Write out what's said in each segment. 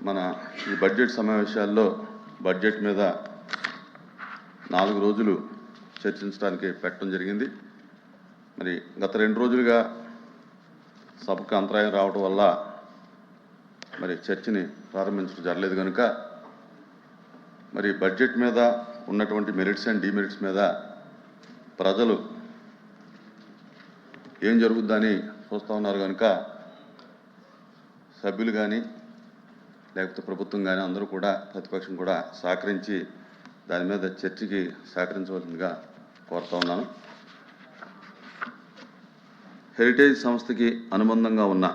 మన ఈ బడ్జెట్ సమావేశాల్లో బడ్జెట్ మీద 4 రోజులు చర్చించడానికి పెట్టడం జరిగింది. మరి గత 2 రోజులుగా సభకు అంతరాయం రావడం వల్ల మరి చర్చని ప్రారంభించడం జరగలేదు కనుక మరి బడ్జెట్ మీద ఉన్నటువంటి మెరిట్స్ అండ్ డిమెరిట్స్ మీద ప్రజలు ఏం జరుగుద్దని చూస్తూ ఉన్నారు కనుక సభ్యులు కానీ లేకపోతే ప్రభుత్వం కానీ అందరూ కూడా ప్రతిపక్షం కూడా సహకరించి దాని మీద చర్చకి సహకరించవలసిందిగా కోరుతా ఉన్నాను. హెరిటేజ్ సంస్థకి అనుబంధంగా ఉన్న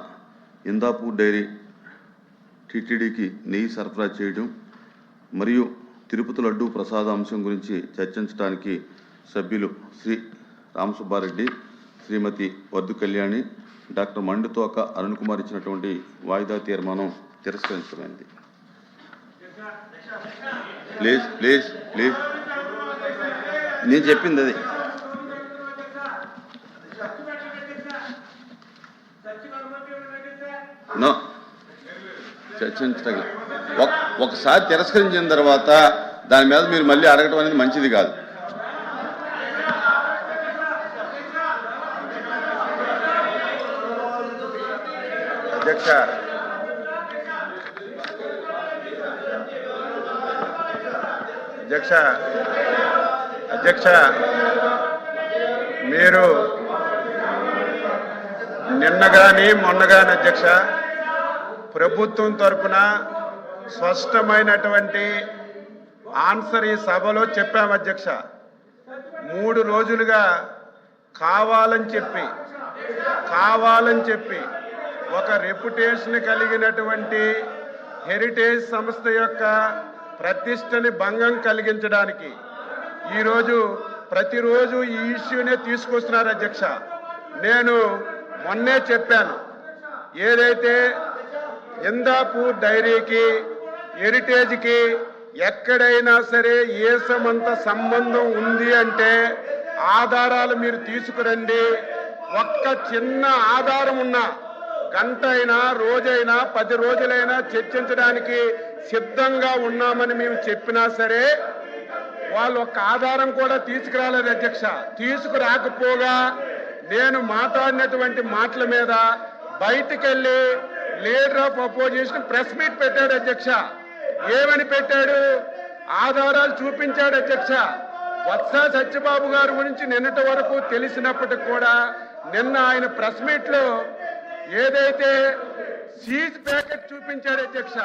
ఇందాపూర్ డైరీ టీటీడీకి నెయ్యి సరఫరా చేయడం మరియు తిరుపతి లడ్డూ ప్రసాద అంశం గురించి చర్చించడానికి సభ్యులు శ్రీ రామసుబ్బారెడ్డి, శ్రీమతి వద్దు కళ్యాణి, డాక్టర్ మండుతోక అరుణ్ కుమార్ ఇచ్చినటువంటి వాయిదా తీర్మానం తిరస్కరించమైంది. ప్లీజ్ ప్లీజ్ ప్లీజ్ నేను చెప్పింది అది. నో చర్చించగల ఒకసారి తిరస్కరించిన తర్వాత దాని మీద మీరు మళ్ళీ అడగటం అనేది మంచిది కాదు. అధ్యక్ష మీరు నిన్న కానీ మొన్న కానీ అధ్యక్ష ప్రభుత్వం తరపున స్పష్టమైనటువంటి ఆన్సర్ ఈ సభలో చెప్పాము అధ్యక్ష. 3 రోజులుగా కావాలని చెప్పి ఒక రెప్యుటేషన్ కలిగినటువంటి హెరిటేజ్ సంస్థ యొక్క ప్రతిష్టని భంగం కలిగించడానికి ఈరోజు ప్రతిరోజు ఈ ఇష్యూనే తీసుకొస్తున్నారు అధ్యక్ష. నేను మొన్నే చెప్పాను, ఏదైతే ఇందాపూర్ డైరీకి హెరిటేజ్కి ఎక్కడైనా సరే ఏసమంత సంబంధం ఉంది అంటే ఆధారాలు మీరు తీసుకురండి. ఒక్క చిన్న ఆధారం ఉన్నా గంట అయినా రోజైనా 10 రోజులైనా చర్చించడానికి సిద్ధంగా ఉన్నామని మేము చెప్పినా సరే వాళ్ళు ఒక్క ఆధారం కూడా తీసుకురాలేదు అధ్యక్ష. తీసుకురాకపోగా నేను మాట్లాడినటువంటి మాటల మీద బయటికెళ్ళి leader of opposition press meet పెట్టాడు అధ్యక్ష. ఏమని పెట్టాడు? ఆధారాలు చూపించాడు అధ్యక్ష. వత్స సత్యబాబు గారి గురించి నిన్నటి వరకు తెలిసినప్పటికి కూడా నిన్న ఆయన ప్రెస్ మీట్ లో ఏదైతే సీజ్ ప్యాకెట్ చూపించాడు అధ్యక్ష,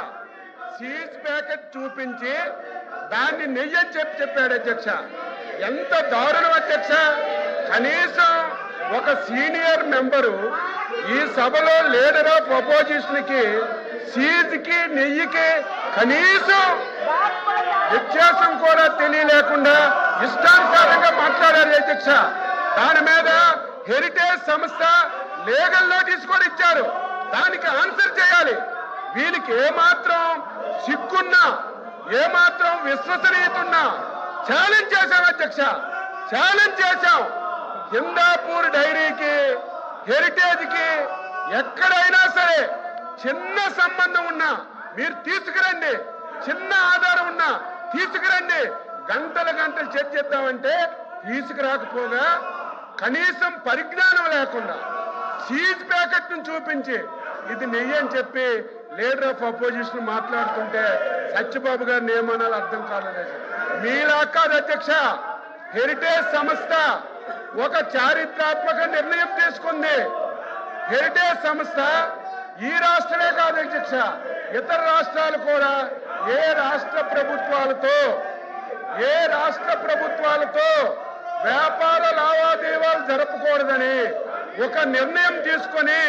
సీజ్ ప్యాకెట్ చూపించి దాన్ని నెయ్యి చెప్పాడు అధ్యక్ష. ఎంత దారుణం అధ్యక్ష! కనీసం ఒక సీనియర్ మెంబరు ఈ సభలో లీడర్ ఆఫ్ అపోజిషన్ కి సీజ్ కి నెయ్యికి కనీసం వ్యత్యాసం కూడా తెలియలేకుండా ఇష్టానుసారంగా మాట్లాడారు అధ్యక్ష. దాని మీద హెరిటేజ్ సంస్థ లీగల్ నోటీస్ కూడా ఇచ్చారు. దానికి ఆన్సర్ చేయాలి. వీళ్ళకి ఏమాత్రం సిగ్గున్నా ఏమాత్రం విశ్వసనీయత ఉన్నా ఛాలెంజ్ చేశాం అధ్యక్ష, ఛాలెంజ్ చేశాం. ఇందాపూర్ డైరీకి హెరిటేజ్కి ఎక్కడైనా సరే చిన్న సంబంధం ఉన్నా మీరు తీసుకురండి, చిన్న ఆధారం ఉన్నా తీసుకురండి. గంటలు చర్చిద్దామంటే తీసుకురాకపోగా కనీసం పరిజ్ఞానం లేకుండా సీజ్ ప్యాకెట్ ను చూపించి ఇది నెయ్యి అని చెప్పి లీడర్ ఆఫ్ అపోజిషన్ మాట్లాడుతుంటే సత్యబాబు గారిని ఏమనాలో అర్థం కాలేదు. మీలా కాదు అధ్యక్ష, హెరిటేజ్ సంస్థ ఒక చారిత్రాత్మక నిర్ణయం తీసుకుంది. హెరిటేజ్ సంస్థ ఈ రాష్ట్రమే కాదు అధ్యక్ష, ఇతర రాష్ట్రాలు కూడా ఏ రాష్ట్ర ప్రభుత్వాలతో వ్యాపార లావాదేవీలు జరపకూడదని ఒక నిర్ణయం తీసుకొని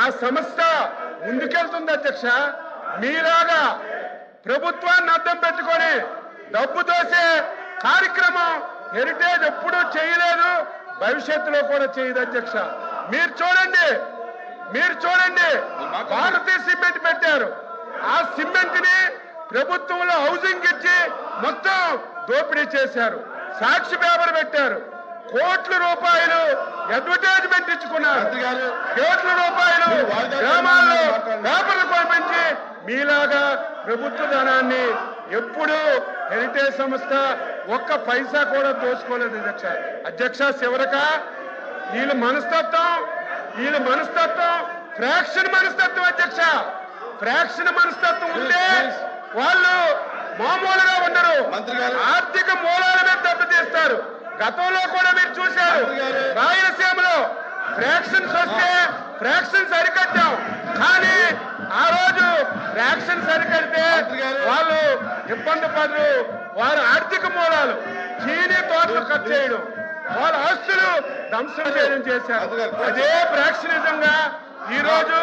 ఆ సంస్థ ముందుకెళ్తుంది అధ్యక్ష. మీలాగా ప్రభుత్వాన్ని అడ్డం పెట్టుకొని డబ్బు దోసే కార్యక్రమం హెరిటేజ్ ఎప్పుడూ చేయలేదు, భవిష్యత్తులో కూడా చేయదు అధ్యక్ష. మీరు చూడండి భారతీయ సిమెంట్ పెట్టారు. ఆ సిమెంట్ ని ప్రభుత్వంలో హౌసింగ్ ఇచ్చి మొత్తం దోపిడీ చేశారు. సాక్షి పేపర్ పెట్టారు. కోట్ల రూపాయలు అడ్వర్టైజ్మెంట్ ఇచ్చుకున్నారు. కోట్ల రూపాయలు గ్రామాల్లో పేపర్లు కొనిపించి మీలాగా ప్రభుత్వ ధనాన్ని ఎప్పుడు హెరిటేజ్ సంస్థ ఒక్క పైసా కూడా దోచుకోలేదు అధ్యక్ష. చివరక వీళ్ళ మనస్తత్వం ఫ్రాక్షన్ మనస్తత్వం అధ్యక్ష. ఫ్రాక్షన్ మనస్తత్వం ఉంటే వాళ్ళు మామూలుగా ఉండరు, ఆర్థిక మూలాల మీద దెబ్బతీస్తారు. గతంలో కూడా మీరు చూశారు, రాయలసీమలో ఫ్రాక్షన్స్ వస్తే ఫ్రాక్షన్స్ అరికట్టాం. కానీ ఆ రోజు ఫ్రాక్షన్స్ అరికడితే వాళ్ళు ఇబ్బంది పడరు. వారి ఆర్థిక మూలాలు చీనీ తోటలు కట్ చేయడం, వాళ్ళ ఆస్తులు ధ్వంసం చేయడం చేశారు. అదే ఫ్రాక్షనిజంగా ఈ రోజు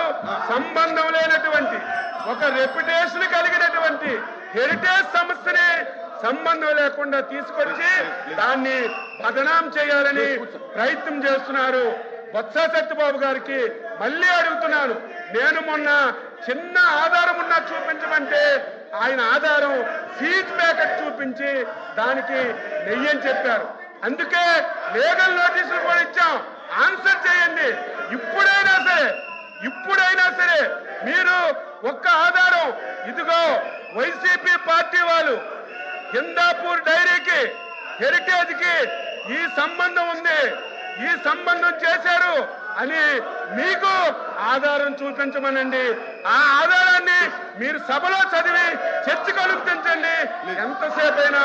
సంబంధం లేనటువంటి ఒక రెప్యుటేషన్ కలిగినటువంటి హెరిటేజ్ సంస్థని సంబంధం లేకుండా తీసుకొచ్చి దాన్ని బదనాం చేయాలని ప్రయత్నం చేస్తున్నారు. బొత్స సత్యబాబు గారికి మళ్ళీ అడుగుతున్నాను, నేను మొన్న చిన్న ఆధారం ఉన్నా చూపించమంటే ఆయన ఆధారం సీజ్ ప్యాకెట్ చూపించి దానికి నెయ్యని చెప్పారు. అందుకే లీగల్ నోటీసులు కూడా ఇచ్చాం, ఆన్సర్ చేయండి. ఇప్పుడైనా సరే మీరు ఒక్క ఆధారం, ఇదిగో వైసీపీ పార్టీ వాళ్ళు హిందాపూర్ డైరీకి హెరిటేజ్ కి ఈ సంబంధం ఉంది, ఈ సంబంధం చేశారు అని మీకు ఆధారం చూపించమనండి. ఆ ఆధారాన్ని మీరు సభలో చదివి చర్చకు అనుమతించండి. ఎంతసేపు అయినా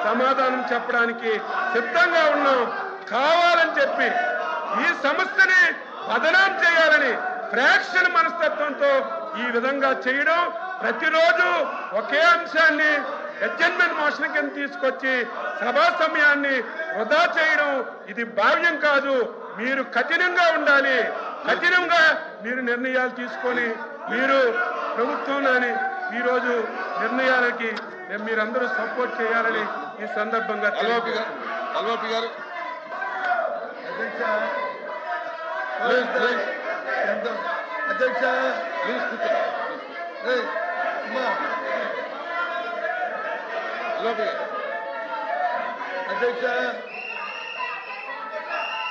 సమాధానం చెప్పడానికి సిద్ధంగా ఉన్నాం. కావాలని చెప్పి ఈ సంస్థని బదనాం చేయాలని ఫ్రాక్షన్ మనస్తత్వంతో ఈ విధంగా చేయడం, ప్రతిరోజు ఒకే అంశాన్ని అడ్జర్న్మెంట్ మోషన్ కింద తీసుకొచ్చి సభా సమయాన్ని వృధా చేయడం ఇది భావ్యం కాదు. మీరు కఠినంగా ఉండాలి, కఠినంగా మీరు నిర్ణయాలు తీసుకొని మీరు ప్రభుత్వంలోని ఈరోజు నిర్ణయాలకి మీరందరూ సపోర్ట్ చేయాలని ఈ సందర్భంగా అధ్యక్ష అధ్యక్ష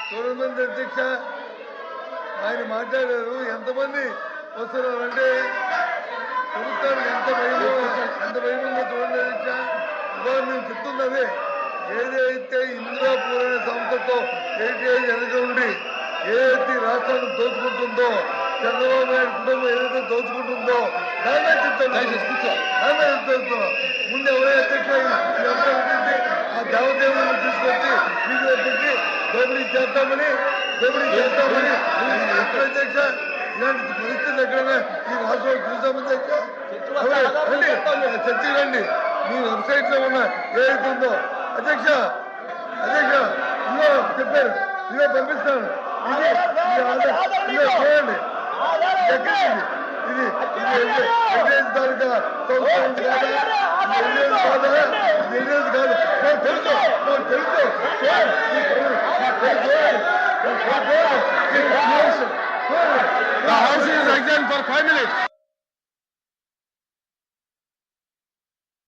చూడమంది అధ్యక్ష ఆయన మాట్లాడారు. ఎంతమంది వస్తున్నారంటే ప్రభుత్వానికి ఎంత భయముందో చూడండి అధ్యక్ష. ఇవాళ మేము చెప్తున్నది ఏదైతే ఇందిరాపూర్ అనే సంస్థతో హెరిటేజ్ వెనక ఉండి ఏదైతే రాష్ట్రాన్ని దోచుకుంటుందో, చంద్రబాబు నాయుడు కుటుంబం ఏదైతే దోచుకుంటుందో దాన్నే చెప్తున్నాం. ముందు ఎవరైనా అధ్యక్ష ఆ దేవదేవులను తీసుకొచ్చి మీకు పెట్టి దోపిడీ చేస్తామని అధ్యక్ష. ఇలాంటి పరిస్థితులు ఎక్కడైనా ఈ రాష్ట్రంలో చూసామని చర్చకి రండి. మీ వెబ్సైట్ లో ఉన్న ఏదైతే ఉందో అధ్యక్ష ఇదో చెప్పారు, ఇదో పంపిస్తాను. ఇది చూడండి ఇది heritage taluka The house is exempt for 5 minutes.